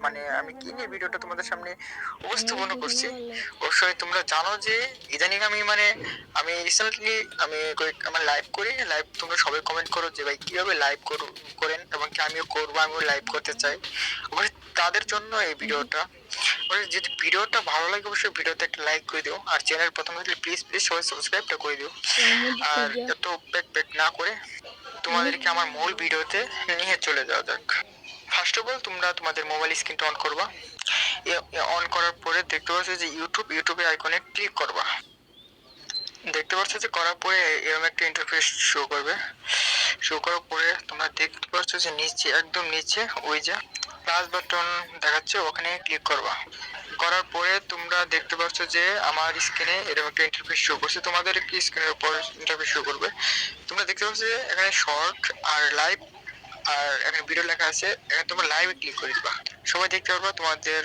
মানে আমি কি নিয়ে ভিডিওটা তোমাদের সামনে উপস্থাপন করছি, অবশ্যই তোমরা জানো যে ইদানিং আমি রিসেন্টলি আমার লাইভ করি, লাইভ তোমরা সবাই কমেন্ট করো যে ভাই কিভাবে লাইভ করেন, এবং কি আমিও করবো, আমিও লাইভ করতে চাই। অবশ্যই তাদের জন্য এই ভিডিওটা। যদি ভিডিওটা ভালো লাগে অবশ্যই ভিডিওতে একটা লাইক করে দিও, আর চ্যানেল প্রথমে প্লিজ প্লিজ সবাই সাবস্ক্রাইবটা করে দিও। আর এত প্যাক না করে তোমাদেরকে আমার মূল ভিডিওতে নিয়ে চলে যাওয়া যাক। ফার্স্ট অফ অল তোমরা তোমাদের মোবাইল স্ক্রিনটা অন করবা। অন করার পরে দেখতে পাচ্ছ যে ইউটিউবে আইকনে ক্লিক করবা। দেখতে পাচ্ছ যে করার পরে এরকম একটা ইন্টারফেস শো করবে। শো করার পরে তোমরা দেখতে পাচ্ছ যে নিচে, একদম নিচে ওই যে প্লাস বাটন দেখাচ্ছে, ওখানে ক্লিক করবা। করার পরে তোমরা দেখতে পাচ্ছ যে আমার স্ক্রিনে এরকম একটা ইন্টারফেস শো করছে, তোমাদের কি স্ক্রিনের উপর ইন্টারফেস শো করবে। তোমরা দেখতে পাচ্ছ যে এখানে শর্ট আর লাইভ আর এখানে ভিডিও লেখা আছে, এখানে তোমরা লাইভে ক্লিক করে দিবা। সবাই দেখতে পারবা তোমাদের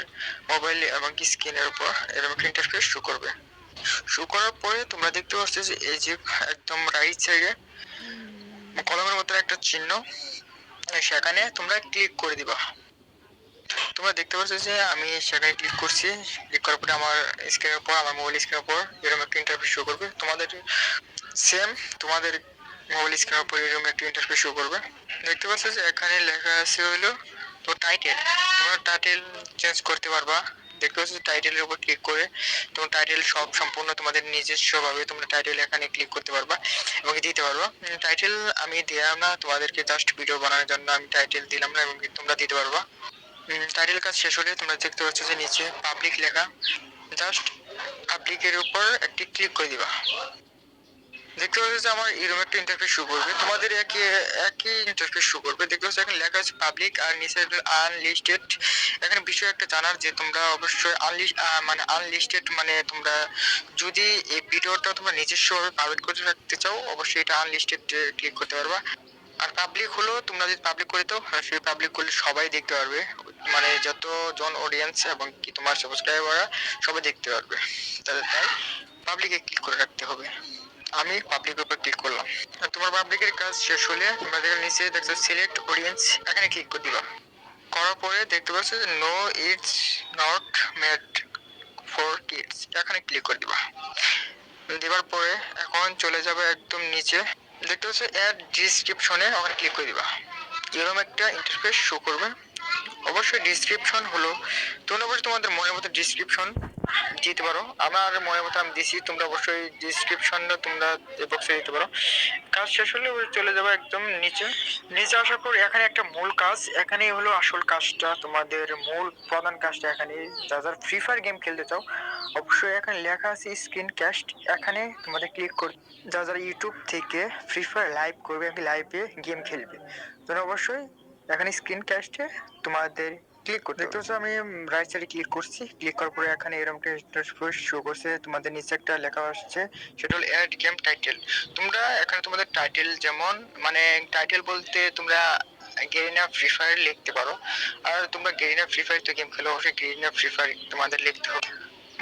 মোবাইল এবং কি স্ক্রিনের উপর এরকম একটা ইন্টারফেস শো করবে। শো করার পরে তোমরা দেখতে পাচ্ছ যে এই যে একদম রাইট সাইডে কলমের মতো একটা চিহ্ন, সেখানে তোমরা ক্লিক করে দিবা। তোমরা দেখতে পাচ্ছ যে আমি সেখানে ক্লিক করছি। ক্লিক করার পরে আমার স্ক্রিনের উপর, আমার মোবাইল স্ক্রিনের উপর এরকম একটা ইন্টারফেস শো করবে। তোমাদের সেম তোমাদের মোবাইল স্ক্রিনের উপর এরকম একটা ইন্টারফেস শো করবে। দেখতে পাচ্ছ যে এখানে লেখা আছে হলো তো টাইটেল, তোমরা টাইটেল চেঞ্জ করতে পারবা। দেখতে পাচ্ছ টাইটেলের উপর ক্লিক করে তোমার টাইটেল সব সম্পূর্ণ তোমাদের নিজস্বভাবে তোমরা টাইটেল এখানে ক্লিক করতে পারবা এবং দিতে পারবা। টাইটেল আমি দিলাম না, তোমাদেরকে জাস্ট ভিডিও বানানোর জন্য আমি টাইটেল দিলাম না, এবং তোমরা দিতে পারবা। টাইটেল কাজ শেষ হলে তোমরা দেখতে পাচ্ছ যে নিচে পাবলিক লেখা, জাস্ট পাবলিকের উপর একটি ক্লিক করে দিবা। দেখতে পাচ্ছ যে আমার এরকম একটা ইন্টারফেস শো করবে, তোমাদের একই ইন্টারফেস শো করবে। দেখতে পাচ্ছ এখানে লেখা আছে পাবলিক আর নিচে আনলিস্টেড। এখানে বিষয় একটা জানার যে তোমরা অবশ্যই আনলিস্টেড মানে তোমরা যদি এই ভিডিওটা তোমরা নিজস্বভাবে প্রাইভেট করে রাখতে চাও অবশ্যই এটা আনলিস্টেড ক্লিক করতে পারবা। আর পাবলিক হলো তোমরা যদি পাবলিক করে দাও, সেই পাবলিক করলে সবাই দেখতে পারবে, মানে যতজন অডিয়েন্স এবং কি তোমার সাবস্ক্রাইবাররা সবাই দেখতে পারবে। তাই পাবলিকে ক্লিক করে রাখতে হবে। আমি পাবলিকের উপর ক্লিক করলাম। আর তোমার পাবলিকের কাজ শেষ হলে তোমরা দেখো নিচে দেখছো সিলেক্ট অডিয়েন্স, এখানে ক্লিক করে দিবা। করার পরে দেখতে পাচ্ছ যে no it's not made for kids, এখানে ক্লিক করে দিবা। দেওয়ার পরে এখন চলে যাবে একদম নিচে, দেখতে পাচ্ছ অ্যাড ডিসক্রিপশনে, ওখানে ক্লিক করে দিবা। এরকম একটা ইন্টারফেস শো করবে। অবশ্যই ডিসক্রিপশন হলো তোমরা অবশ্যই তোমাদের মনের মতো ডিসক্রিপশন দিতে পারো। আমার মনের মতো আমি দিছি, তোমরা অবশ্যই ডিসক্রিপশনটা তোমরা বক্সে দিতে পারো। কাজ শেষ হলে চলে যাবে একদম নিচে। নিচে আসার পর এখানে একটা মূল কাজ, এখানেই হলো আসল কাজটা, তোমাদের মূল প্রধান কাজটা এখানে। যারা ফ্রি ফায়ার গেম খেলতে চাও অবশ্যই এখানে লেখা আছে স্ক্রিন ক্যাস্ট, এখানে তোমাদের ক্লিক করতে। যারা ইউটিউব থেকে ফ্রি ফায়ার লাইভ করবে, লাইভে গেম খেলবে, তোমরা অবশ্যই এখানে স্ক্রিন ক্যাস্টে তোমাদের ক্লিক করতে। দেখতে পাচ্ছ আমি রাইট সাইডে ক্লিক করছি। ক্লিক করার পরে এখানে এরকম একটা শো করছে, তোমাদের নিচে একটা লেখা আসছে, সেটা হলো অ্যাড গেম টাইটেল। তোমরা এখানে তোমাদের টাইটেল যেমন টাইটেল বলতে তোমরা গেরিনা ফ্রি ফায়ার লিখতে পারো। আর তোমরা গেরিনা ফ্রি ফায়ার তো গেম খেলো, অবশ্যই গেরিনা ফ্রি ফায়ার তোমাদের লিখতে হবে।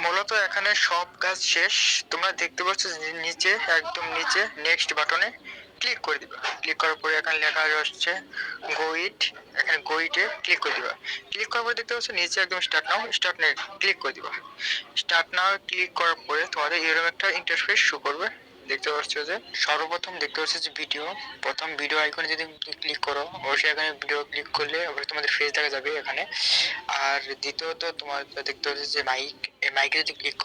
মূলত এখানে সব কাজ শেষ। তোমরা দেখতে পাচ্ছ নিচে, একদম নিচে নেক্সট বাটনে ক্লিক করে দিবা। ক্লিক করার পরে এখানে লেখা আসছে গো ইট, এখানে গো ইটে ক্লিক করে দিবা। ক্লিক করার পরে দেখতে পাচ্ছ নিচে একদম start now, start now click করে দিবা। স্টার্ট নাও ক্লিক করার পরে তোমাদের এরকম একটা ইন্টারফেস শো করবে। দেখতে পাচ্ছ যে সর্বপ্রথম দেখতে পাচ্ছ যে প্রথম ভিডিও আইকনে যদি ক্লিক করো অবশ্যই এখানে ভিডিও ক্লিক করলে অবশ্যই তোমাদের ফেস দেখা যাবে এখানে। আর দ্বিতীয়ত তোমার দেখতে পাচ্ছ যে মাইক, এই মাইকে যদি ক্লিক